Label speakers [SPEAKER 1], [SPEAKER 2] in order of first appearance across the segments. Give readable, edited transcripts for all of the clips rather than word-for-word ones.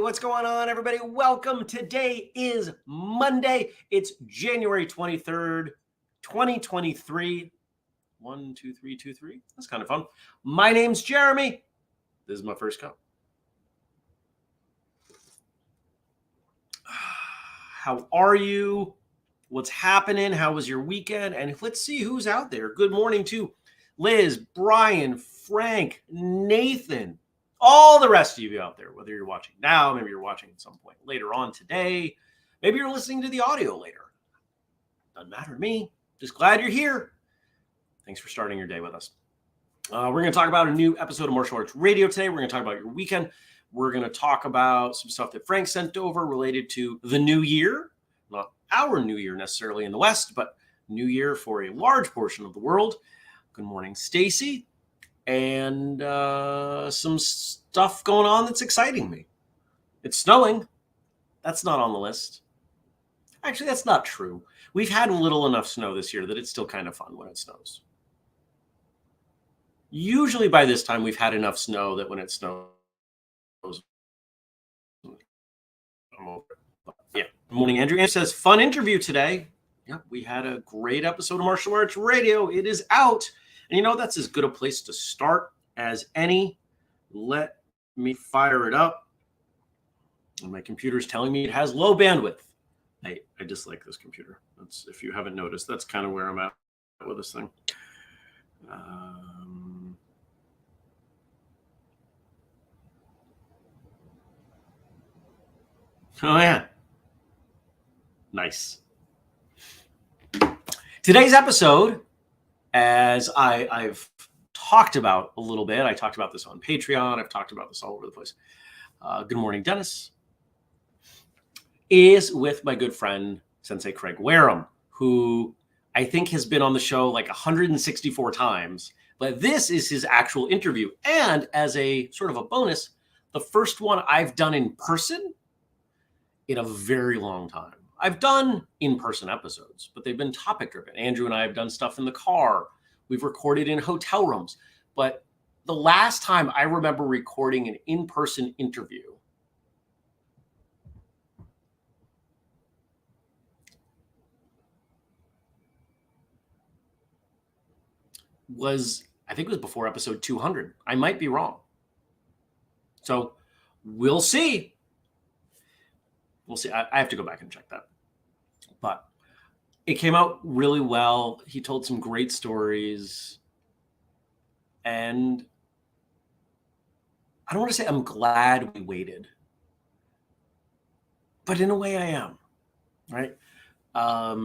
[SPEAKER 1] what's going on, everybody? Welcome. Today is Monday. It's January 23rd, 2023. 1, 2, 3, 2, 3. That's kind of fun. My name's Jeremy. This is my first cup. How are you? What's happening? How was your weekend? And let's see who's out there. Good morning to Liz, Brian, Frank, Nathan, all the rest of you out there, whether you're watching now, maybe you're watching at some point later on today, maybe you're listening to the audio later. Doesn't matter to me. Just glad you're here. Thanks for starting your day with us. We're going to talk about a new episode of Martial Arts Radio today. We're going to talk about your weekend. We're going to talk about some stuff that Frank sent over related to the new year, not our new year necessarily in the West, but new year for a large portion of the world. Good morning, Stacy. And some stuff going on that's exciting me. It's snowing. That's not on the list. Actually, that's not true. We've had little enough snow this year that it's still kind of fun when it snows. Usually by this time, we've had enough snow that when it snows, I'm over it. But yeah. Good morning, Andrew. Andrew says, fun interview today. Yep, we had a great episode of Martial Arts Radio. It is out. And you know, that's as good a place to start as any. Let me fire it up. And my computer's telling me it has low bandwidth. I dislike this computer. That's, if you haven't noticed, that's kind of where I'm at with this thing. Oh, yeah. Nice. Today's episode, as I've talked about a little bit, I talked about this on Patreon. I've talked about this all over the place. Good morning, Dennis. Is with my good friend, Sensei Craig Wareham, who I think has been on the show like 164 times. But this is his actual interview. And as a sort of a bonus, the first one I've done in person in a very long time. I've done in-person episodes, but they've been topic-driven. Andrew and I have done stuff in the car. We've recorded in hotel rooms. But the last time I remember recording an in-person interview was, I think it was before episode 200. I might be wrong. So we'll see. We'll see. I have to go back and check that. But it came out really well. He told some great stories. And I don't want to say I'm glad we waited. But in a way I am. Right? I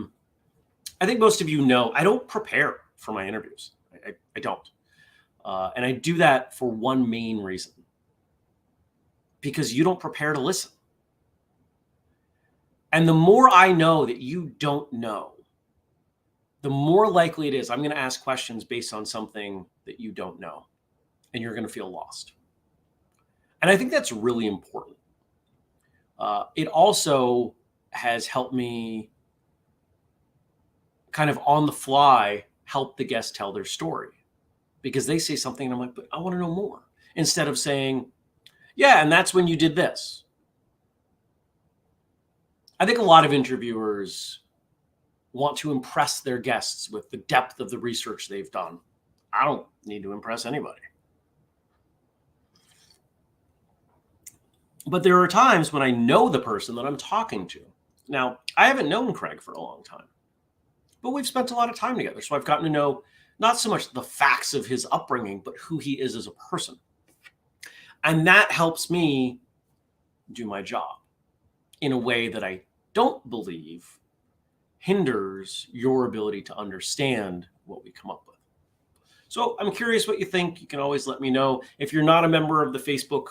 [SPEAKER 1] think most of you know I don't prepare for my interviews. I don't. And I do that for one main reason. Because you don't prepare to listen. And the more I know that you don't know, the more likely it is I'm going to ask questions based on something that you don't know. And you're going to feel lost. And I think that's really important. It also has helped me kind of on the fly help the guests tell their story. Because they say something and I'm like, but I want to know more. Instead of saying, yeah, and that's when you did this. I think a lot of interviewers want to impress their guests with the depth of the research they've done. I don't need to impress anybody. But there are times when I know the person that I'm talking to. Now, I haven't known Craig for a long time, but we've spent a lot of time together. So I've gotten to know not so much the facts of his upbringing, but who he is as a person. And that helps me do my job in a way that I don't believe hinders your ability to understand what we come up with. So I'm curious what you think. You can always let me know. If you're not a member of the Facebook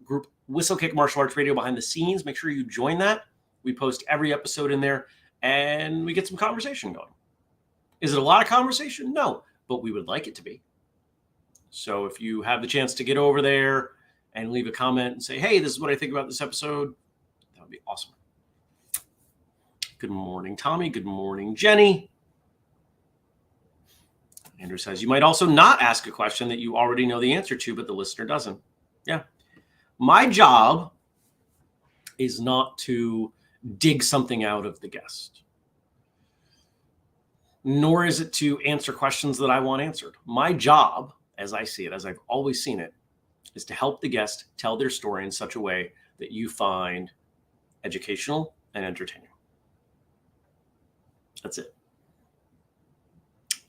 [SPEAKER 1] group, Whistlekick Martial Arts Radio Behind the Scenes, make sure you join that. We post every episode in there and we get some conversation going. Is it a lot of conversation? No, but we would like it to be. So if you have the chance to get over there and leave a comment and say, hey, this is what I think about this episode, that would be awesome. Good morning, Tommy. Good morning, Jenny. Andrew says, you might also not ask a question that you already know the answer to, but the listener doesn't. Yeah. My job is not to dig something out of the guest, nor is it to answer questions that I want answered. My job, as I see it, as I've always seen it, is to help the guest tell their story in such a way that you find educational and entertaining. That's it.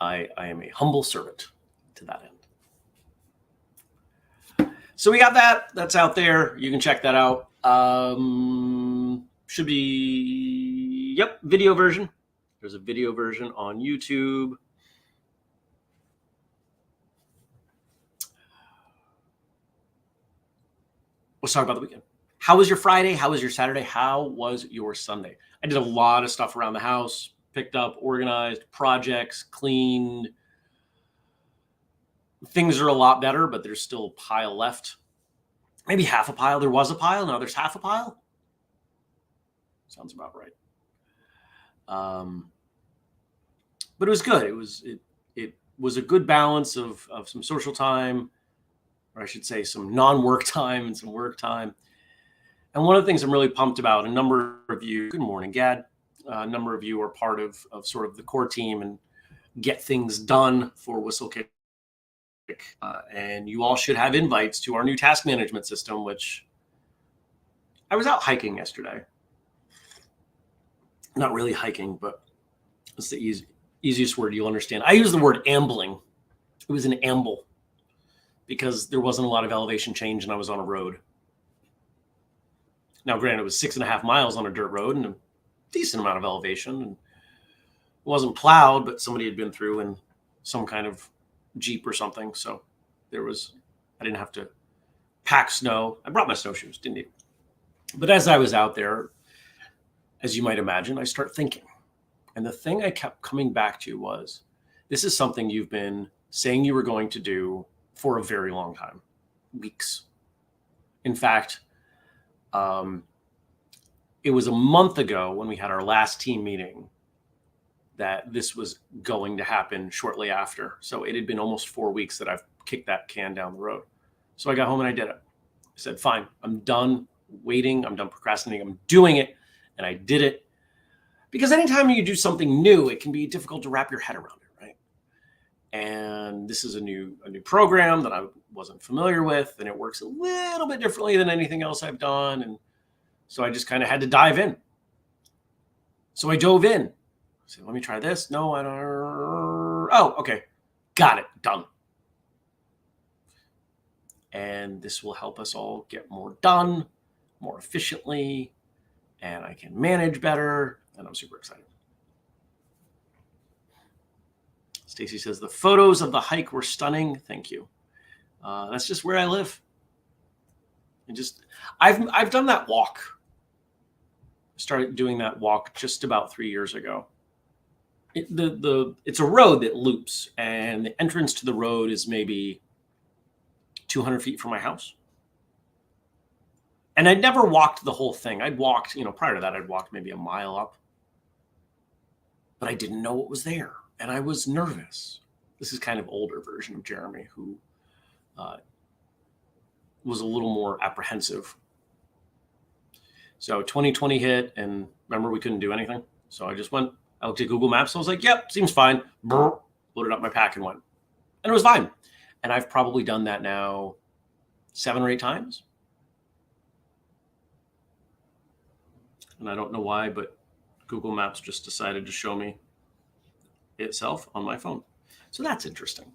[SPEAKER 1] I am a humble servant to that end. So we got that. That's out there. You can check that out. Should be, yep, video version. There's a video version on YouTube. Let's talk about the weekend. How was your Friday? How was your Saturday? How was your Sunday? I did a lot of stuff around the house, picked up, organized, projects, cleaned. Things are a lot better, but there's still a pile left. Maybe half a pile. There was a pile. Now there's half a pile. Sounds about right. But it was good. It was a good balance of some social time, or I should say some non-work time and some work time. And one of the things I'm really pumped about, a number of you, good morning, Gad, a number of you are part of sort of the core team and get things done for Whistlekick. And you all should have invites to our new task management system, which I was out hiking yesterday. Not really hiking, but it's the easiest word you'll understand. I use the word ambling. It was an amble because there wasn't a lot of elevation change and I was on a road. Now, granted, it was 6.5 miles on a dirt road and a decent amount of elevation. And it wasn't plowed, but somebody had been through in some kind of Jeep or something. So I didn't have to pack snow. I brought my snowshoes, didn't need. But as I was out there, as you might imagine, I start thinking. And the thing I kept coming back to was, this is something you've been saying you were going to do for a very long time, weeks. In fact, it was a month ago when we had our last team meeting that this was going to happen shortly after. So it had been almost 4 weeks that I've kicked that can down the road. So I got home and I did it. I said, fine, I'm done waiting. I'm done procrastinating. I'm doing it. And I did it. Because anytime you do something new, it can be difficult to wrap your head around it, right? And this is a new program that I wasn't familiar with, and it works a little bit differently than anything else I've done. And so I just kind of had to dive in. So I dove in. I said, let me try this. No, I don't. Oh, okay. Got it. Done. And this will help us all get more done, more efficiently, and I can manage better. And I'm super excited. Stacy says the photos of the hike were stunning. Thank you. That's just where I live. And I've done that walk. Started doing that walk just about 3 years ago. It's a road that loops, and the entrance to the road is maybe 200 feet from my house. And I'd never walked the whole thing. I'd walked, prior to that, I'd walked maybe a mile up. But I didn't know what was there. And I was nervous. This is kind of older version of Jeremy, who was a little more apprehensive. So 2020 hit, and remember, we couldn't do anything. So I just went, I looked at Google Maps. I was like, yep, seems fine. Brr, loaded up my pack and went. And it was fine. And I've probably done that now 7 or 8 times. And I don't know why, but Google Maps just decided to show me itself on my phone. So that's interesting.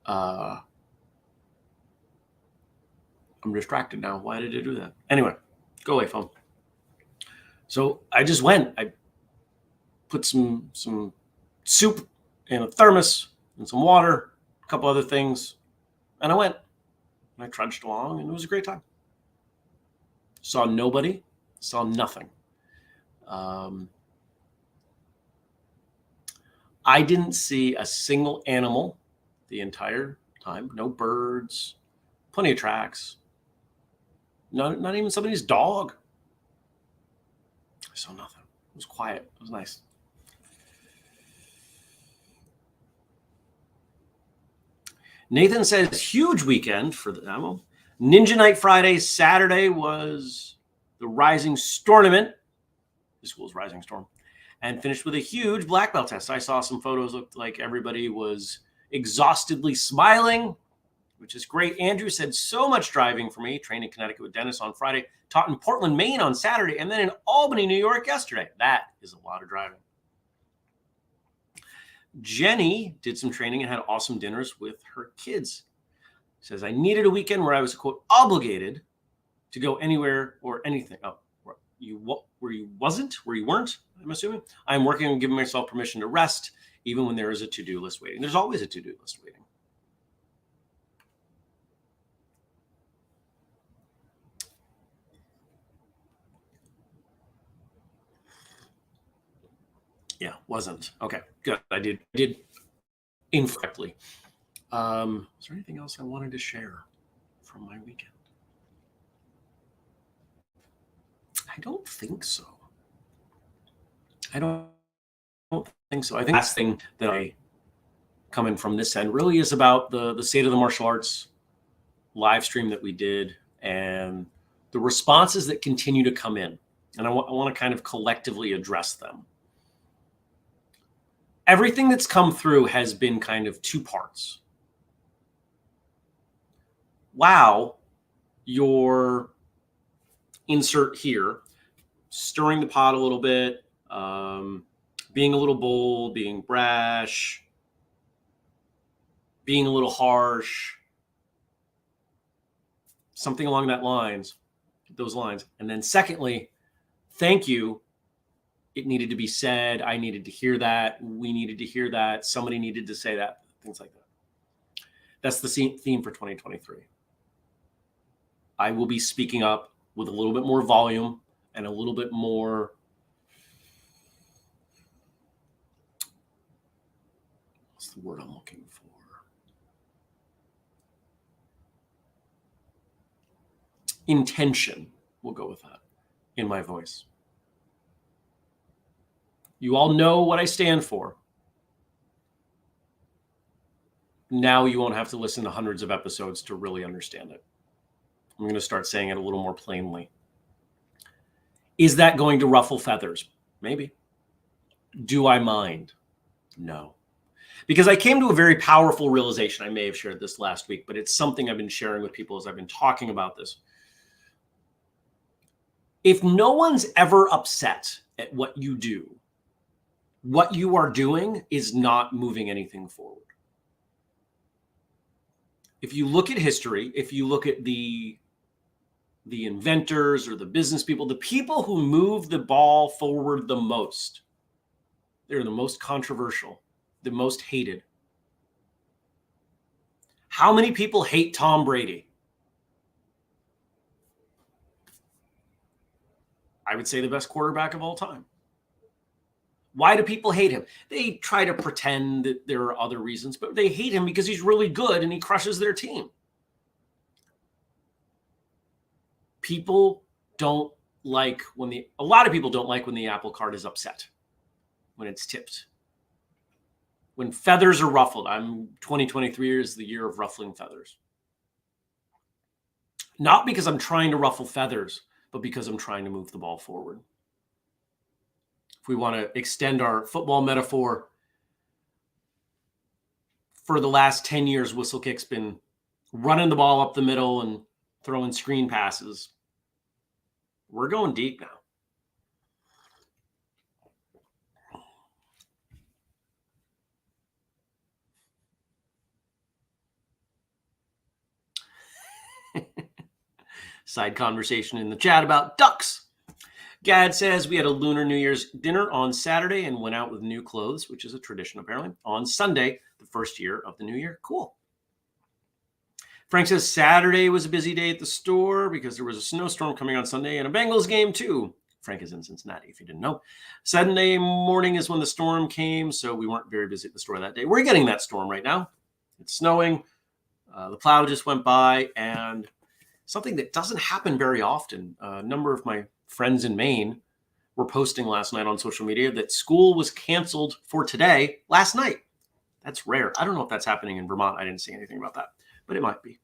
[SPEAKER 1] I'm distracted now. Why did it do that? Anyway, go away, phone. So I just went. I put some soup in a thermos and some water, a couple other things, and I went. And I trudged along, and it was a great time. Saw nobody, saw nothing. I didn't see a single animal the entire time. No birds, plenty of tracks. Not even somebody's dog. I saw nothing. It was quiet. It was nice. Nathan says, huge weekend for the demo. Ninja Night Friday. Saturday was the Rising Stormament, the school's Rising Storm, and finished with a huge black belt test. I saw some photos, looked like everybody was exhaustedly smiling, which is great. Andrew said, so much driving for me. Trained in Connecticut with Dennis on Friday, taught in Portland, Maine on Saturday, and then in Albany, New York yesterday. That is a lot of driving. Jenny did some training and had awesome dinners with her kids. Says, I needed a weekend where I was, quote, obligated to go anywhere or anything. Oh, where you weren't, I'm assuming. I'm working on giving myself permission to rest, even when there is a to-do list waiting. There's always a to-do list waiting. Yeah, wasn't. Okay, good. I did incorrectly. Is there anything else I wanted to share from my weekend? I don't think so. I don't think so. I think the last thing that I coming from this end really is about the State of the Martial Arts live stream that we did and the responses that continue to come in. And I want to kind of collectively address them. Everything that's come through has been kind of two parts. Wow, your insert here, stirring the pot a little bit, being a little bold, being brash, being a little harsh, something along those lines. And then secondly, thank you. It needed to be said. I needed to hear that. We needed to hear that. Somebody needed to say that. Things like that. That's the theme for 2023. I will be speaking up with a little bit more volume and a little bit more what's the word I'm looking for? Intention. We'll go with that in my voice. You all know what I stand for. Now you won't have to listen to hundreds of episodes to really understand it. I'm going to start saying it a little more plainly. Is that going to ruffle feathers? Maybe. Do I mind? No. Because I came to a very powerful realization. I may have shared this last week, but it's something I've been sharing with people as I've been talking about this. If no one's ever upset at what you do, what you are doing is not moving anything forward. If you look at history, if you look at the inventors or the business people, the people who move the ball forward the most, they're the most controversial, the most hated. How many people hate Tom Brady? I would say the best quarterback of all time. Why do people hate him? They try to pretend that there are other reasons, but they hate him because he's really good and he crushes their team. People don't like a lot of people don't like when the apple cart is upset, when it's tipped, when feathers are ruffled. 2023 is the year of ruffling feathers. Not because I'm trying to ruffle feathers, but because I'm trying to move the ball forward. If we want to extend our football metaphor, for the last 10 years, Whistlekick's been running the ball up the middle and throwing screen passes. We're going deep now. Side conversation in the chat about ducks. Gad says, we had a Lunar New Year's dinner on Saturday and went out with new clothes, which is a tradition apparently, on Sunday, the first year of the new year. Cool. Frank says, Saturday was a busy day at the store because there was a snowstorm coming on Sunday and a Bengals game too. Frank is in Cincinnati, if you didn't know. Sunday morning is when the storm came, so we weren't very busy at the store that day. We're getting that storm right now. It's snowing. The plow just went by, and something that doesn't happen very often. A number of my friends in Maine were posting last night on social media that school was canceled for today last night. That's rare. I don't know if that's happening in Vermont. I didn't see anything about that, but it might be.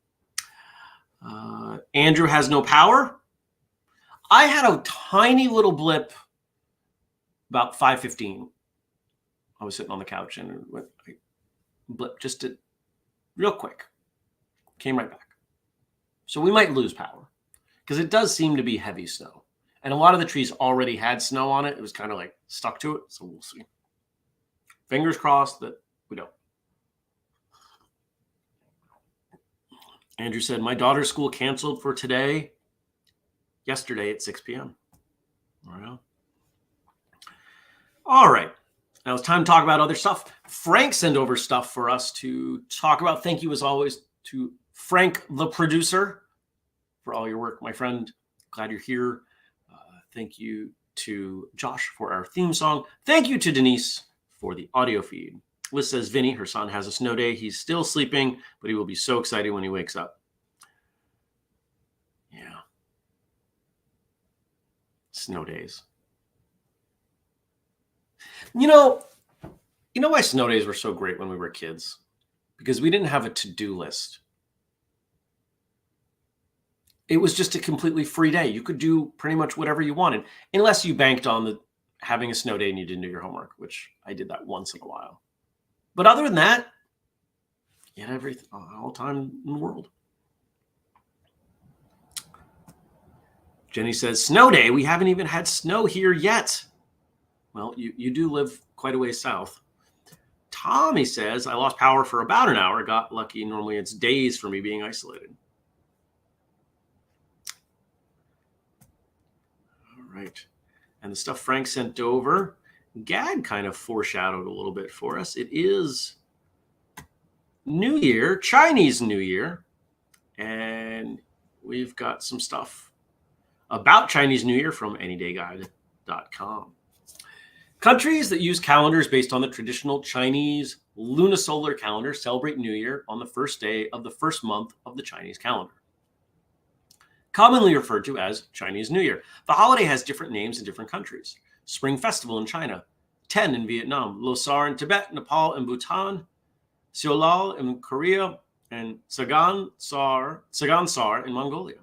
[SPEAKER 1] Andrew has no power. I had a tiny little blip about 5:15. I was sitting on the couch and I blip just did real quick. Came right back. So we might lose power because it does seem to be heavy snow. And a lot of the trees already had snow on it. It was kind of like stuck to it. So we'll see. Fingers crossed that we don't. Andrew said, my daughter's school canceled for yesterday at 6 p.m. All right. Now it's time to talk about other stuff. Frank sent over stuff for us to talk about. Thank you, as always, to Frank, the producer, for all your work, my friend. Glad you're here. Thank you to Josh for our theme song. Thank you to Denise for the audio feed. Liz says, Vinny, her son, has a snow day. He's still sleeping, but he will be so excited when he wakes up. Yeah. Snow days. You know why snow days were so great when we were kids? Because we didn't have a to-do list. It was just a completely free day. You could do pretty much whatever you wanted, unless you banked on having a snow day and you didn't do your homework, which I did that once in a while. But other than that, you had everything, all time in the world. Jenny says, snow day? We haven't even had snow here yet. Well, you do live quite a ways south. Tommy says, I lost power for about an hour. Got lucky. Normally it's days for me being isolated. All right. And the stuff Frank sent over, Gad kind of foreshadowed a little bit for us. It is New Year, Chinese New Year. And we've got some stuff about Chinese New Year from AnyDayGuide.com. Countries that use calendars based on the traditional Chinese lunisolar calendar celebrate New Year on the first day of the first month of the Chinese calendar, commonly referred to as Chinese New Year. The holiday has different names in different countries. Spring Festival in China, Ten in Vietnam, Losar in Tibet, Nepal and Bhutan, Seolal in Korea, and Sagansar in Mongolia.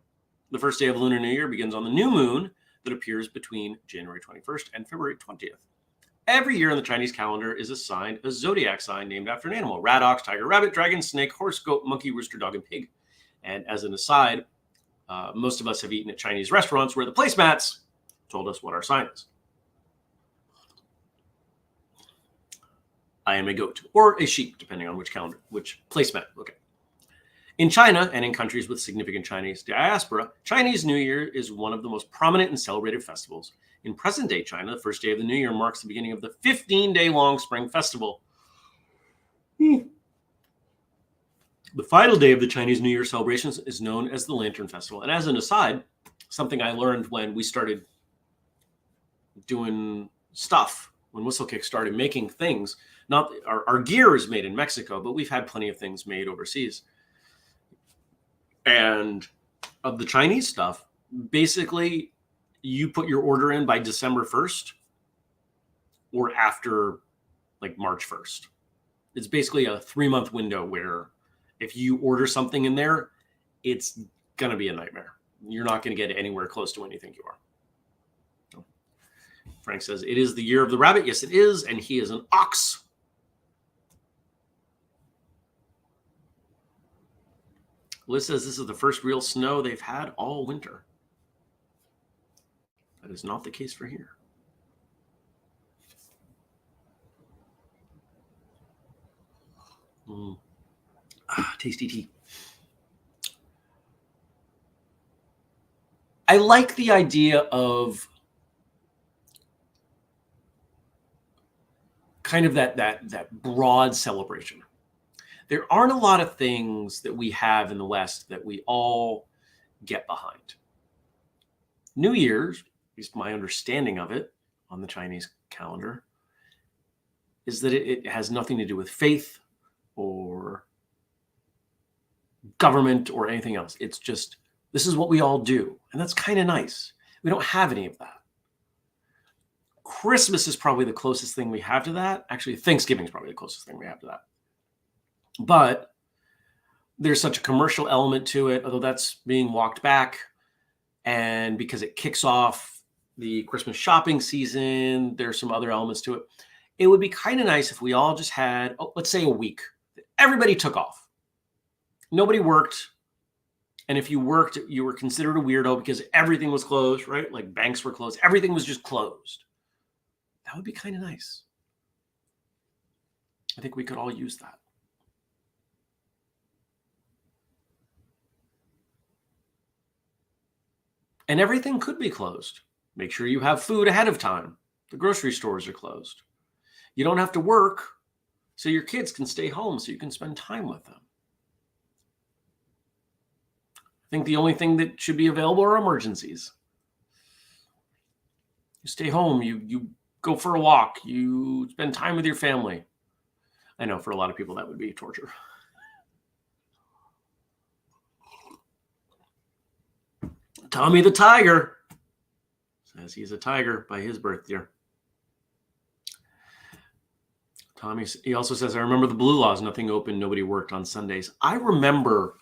[SPEAKER 1] The first day of Lunar New Year begins on the new moon that appears between January 21st and February 20th. Every year in the Chinese calendar is assigned a zodiac sign named after an animal: rat, ox, tiger, rabbit, dragon, snake, horse, goat, monkey, rooster, dog, and pig. And as an aside, most of us have eaten at Chinese restaurants where the placemats told us what our sign is. I am a goat or a sheep, depending on which calendar, which placemat. Okay. In China and in countries with significant Chinese diaspora, Chinese New Year is one of the most prominent and celebrated festivals. In present-day China, the first day of the New Year marks the beginning of the 15-day-long Spring Festival. The final day of the Chinese New Year celebrations is known as the Lantern Festival. And as an aside, something I learned when we started doing stuff, when Whistlekick started making things, not our gear is made in Mexico, but we've had plenty of things made overseas. And of the Chinese stuff, basically, you put your order in by December 1st or after like March 1st. It's basically a 3-month window where if you order something in there, it's going to be a nightmare. You're not going to get anywhere close to when you think you are. Frank says, it is the year of the rabbit. Yes, it is. And he is an ox. Liz says this is the first real snow they've had all winter. That is not the case for here. Tasty tea. I like the idea of kind of that broad celebration. There aren't a lot of things that we have in the West that we all get behind. New Year's, at least my understanding of it on the Chinese calendar, is that it has nothing to do with faith or government or anything else. It's just, this is what we all do. And that's kind of nice. We don't have any of that. Christmas is probably the closest thing we have to that. Actually, Thanksgiving is probably the closest thing we have to that. But there's such a commercial element to it, although that's being walked back. And because it kicks off the Christmas shopping season, there's some other elements to it. It would be kind of nice if we all just had, let's say, a week. Everybody took off. Nobody worked. And if you worked, you were considered a weirdo because everything was closed, right? Like banks were closed. Everything was just closed. That would be kind of nice. I think we could all use that. And everything could be closed. Make sure you have food ahead of time. The grocery stores are closed. You don't have to work, so your kids can stay home so you can spend time with them. I think the only thing that should be available are emergencies. You stay home, you go for a walk, you spend time with your family. I know for a lot of people that would be torture. Tommy the Tiger says he's a tiger by his birth year. Tommy, he also says, I remember the blue laws, nothing open, nobody worked on Sundays. I remember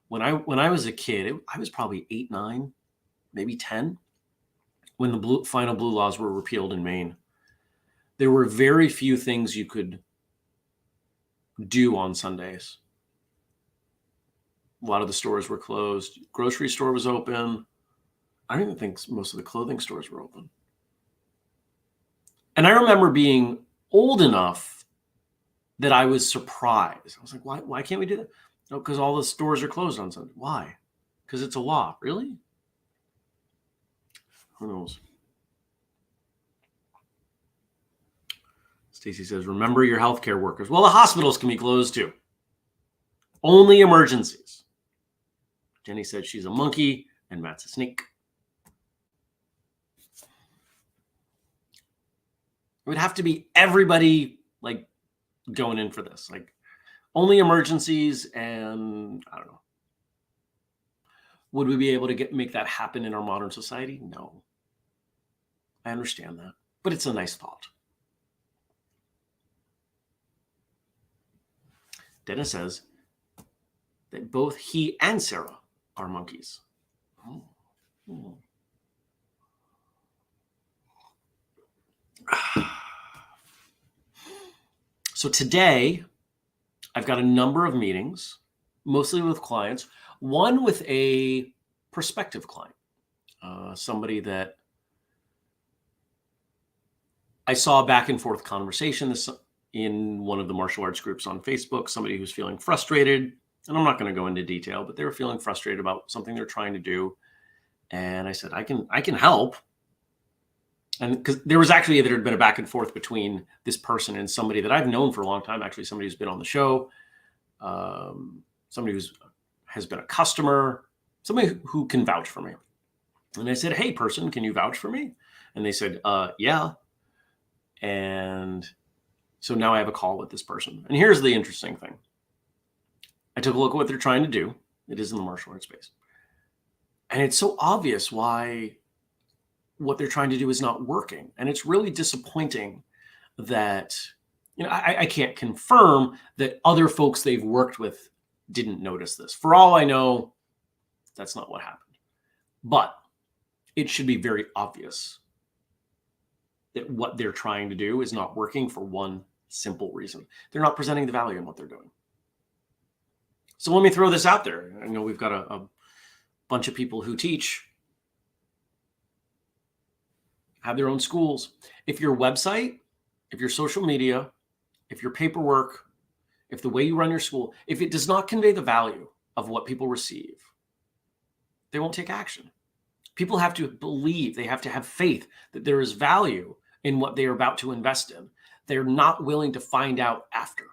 [SPEAKER 1] when I was a kid, I was probably 8, 9, maybe 10, when the final blue laws were repealed in Maine. There were very few things you could do on Sundays. A lot of the stores were closed. Grocery store was open. I don't even think most of the clothing stores were open. And I remember being old enough that I was surprised. I was like, why can't we do that? No, because all the stores are closed on Sunday. Why? Because it's a law. Really? Who knows? Stacy says, remember your healthcare workers. Well, the hospitals can be closed too. Only emergencies. Jenny said she's a monkey and Matt's a snake. It would have to be everybody like going in for this. Like only emergencies, and I don't know. Would we be able to make that happen in our modern society? No. I understand that, but it's a nice thought. Dennis says that both he and Sarah are monkeys. Oh. Oh. So today, I've got a number of meetings, mostly with clients. One with a prospective client, somebody that I saw a back and forth conversation in one of the martial arts groups on Facebook, somebody who's feeling frustrated. And I'm not going to go into detail, but they were feeling frustrated about something they're trying to do. And I said, I can help. And because there had been a back and forth between this person and somebody that I've known for a long time, actually somebody who's been on the show, somebody has been a customer, somebody who can vouch for me. And I said, hey, person, can you vouch for me? And they said, yeah. And so now I have a call with this person. And here's the interesting thing. I took a look at what they're trying to do. It is in the martial arts space. And it's so obvious why what they're trying to do is not working. And it's really disappointing that, I can't confirm that other folks they've worked with didn't notice this. For all I know, that's not what happened. But it should be very obvious that what they're trying to do is not working for one simple reason. They're not presenting the value in what they're doing. So let me throw this out there. I know we've got a bunch of people who teach, have their own schools. If your website, if your social media, if your paperwork, if the way you run your school, if it does not convey the value of what people receive, they won't take action. People have to believe, they have to have faith that there is value in what they are about to invest in. They're not willing to find out after.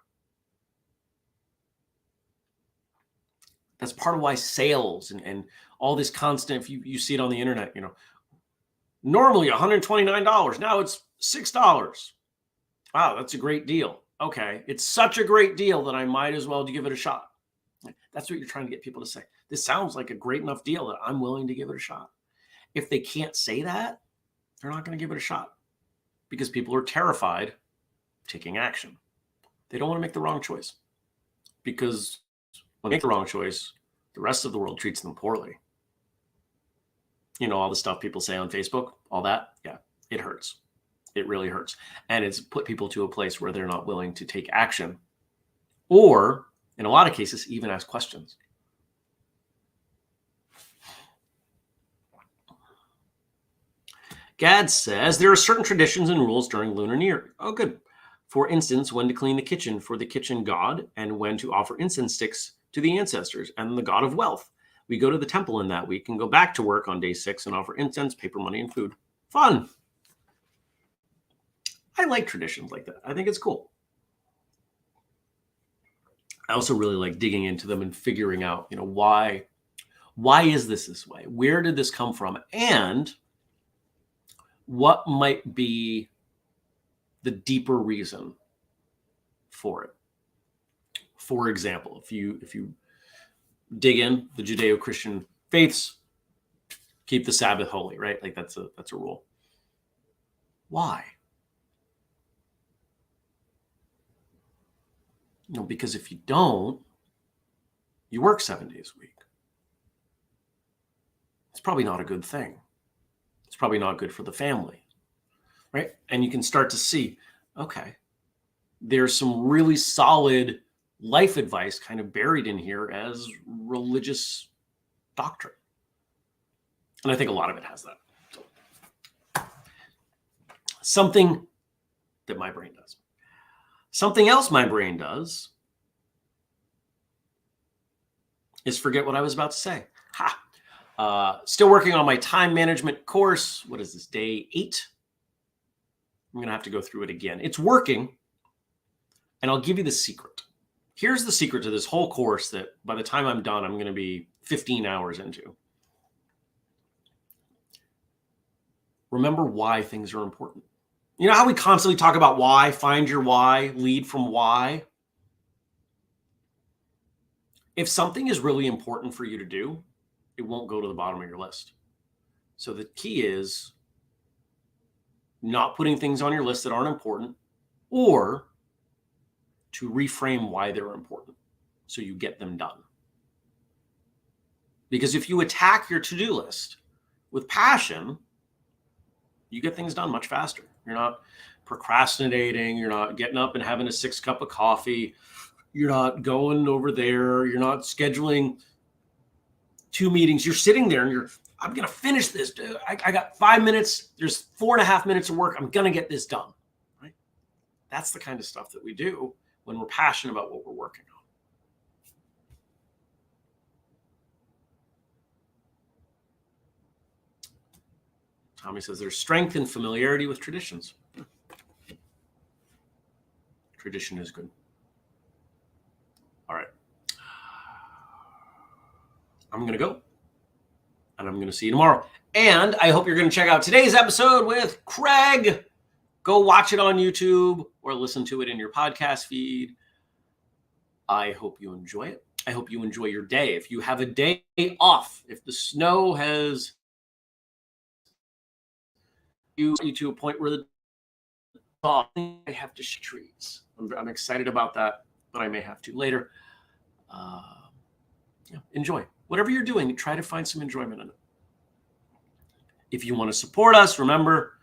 [SPEAKER 1] That's part of why sales and all this constant, if you see it on the internet, normally $129, now it's $6. Wow, that's a great deal. Okay, it's such a great deal that I might as well give it a shot. That's what you're trying to get people to say. This sounds like a great enough deal that I'm willing to give it a shot. If they can't say that, they're not going to give it a shot because people are terrified of taking action. They don't want to make the wrong choice because when they make the wrong choice, the rest of the world treats them poorly. all the stuff people say on Facebook, all that. Yeah, it hurts. It really hurts. And it's put people to a place where they're not willing to take action or, in a lot of cases, even ask questions. Gad says there are certain traditions and rules during Lunar New Year. Oh, good. For instance, when to clean the kitchen for the kitchen god and when to offer incense sticks to the ancestors and the god of wealth. We go to the temple in that week and go back to work on day 6 and offer incense, paper money, and food. Fun. I like traditions like that. I think it's cool. I also really like digging into them and figuring out, why is this way? Where did this come from? And what might be the deeper reason for it? For example, if you dig in the Judeo-Christian faiths, keep the Sabbath holy, right? Like that's a rule. Why? Because if you don't, you work 7 days a week. It's probably not a good thing. It's probably not good for the family, right? And you can start to see, okay, there's some really solid life advice kind of buried in here as religious doctrine. And I think a lot of it has that. So, something that my brain does. Something else my brain does is forget what I was about to say. Still working on my time management course. What is this, day 8? I'm going to have to go through it again. It's working, and I'll give you the secret. Here's the secret to this whole course that by the time I'm done, I'm going to be 15 hours into. Remember why things are important. You know how we constantly talk about why? Find your why, lead from why. If something is really important for you to do, it won't go to the bottom of your list. So the key is not putting things on your list that aren't important, or to reframe why they're important so you get them done. Because if you attack your to-do list with passion, you get things done much faster. You're not procrastinating. You're not getting up and having a 6 cup of coffee. You're not going over there. You're not scheduling 2 meetings. You're sitting there and I'm going to finish this. I got 5 minutes. There's 4.5 minutes of work. I'm going to get this done. Right? That's the kind of stuff that we do when we're passionate about what we're working on. Tommy says there's strength in familiarity with traditions. Tradition is good. All right. I'm going to go. And I'm going to see you tomorrow. And I hope you're going to check out today's episode with Craig. Go watch it on YouTube or listen to it in your podcast feed. I hope you enjoy it. I hope you enjoy your day. If you have a day off, if the snow has you to a point where I have to shoot trees. I'm excited about that, but I may have to later. Enjoy. Whatever you're doing, try to find some enjoyment in it. If you want to support us, remember,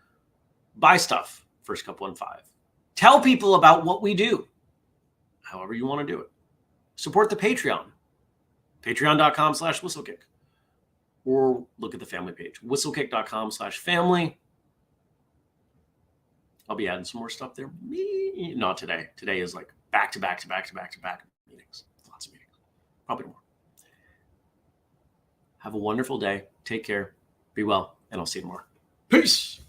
[SPEAKER 1] buy stuff, First Cup 1-5. Tell people about what we do, however you want to do it. Support the Patreon, patreon.com/whistlekick. Or look at the family page, whistlekick.com/family. I'll be adding some more stuff there. Not today. Today is like back to back meetings. Lots of meetings. Probably more. Have a wonderful day. Take care. Be well. And I'll see you tomorrow. Peace.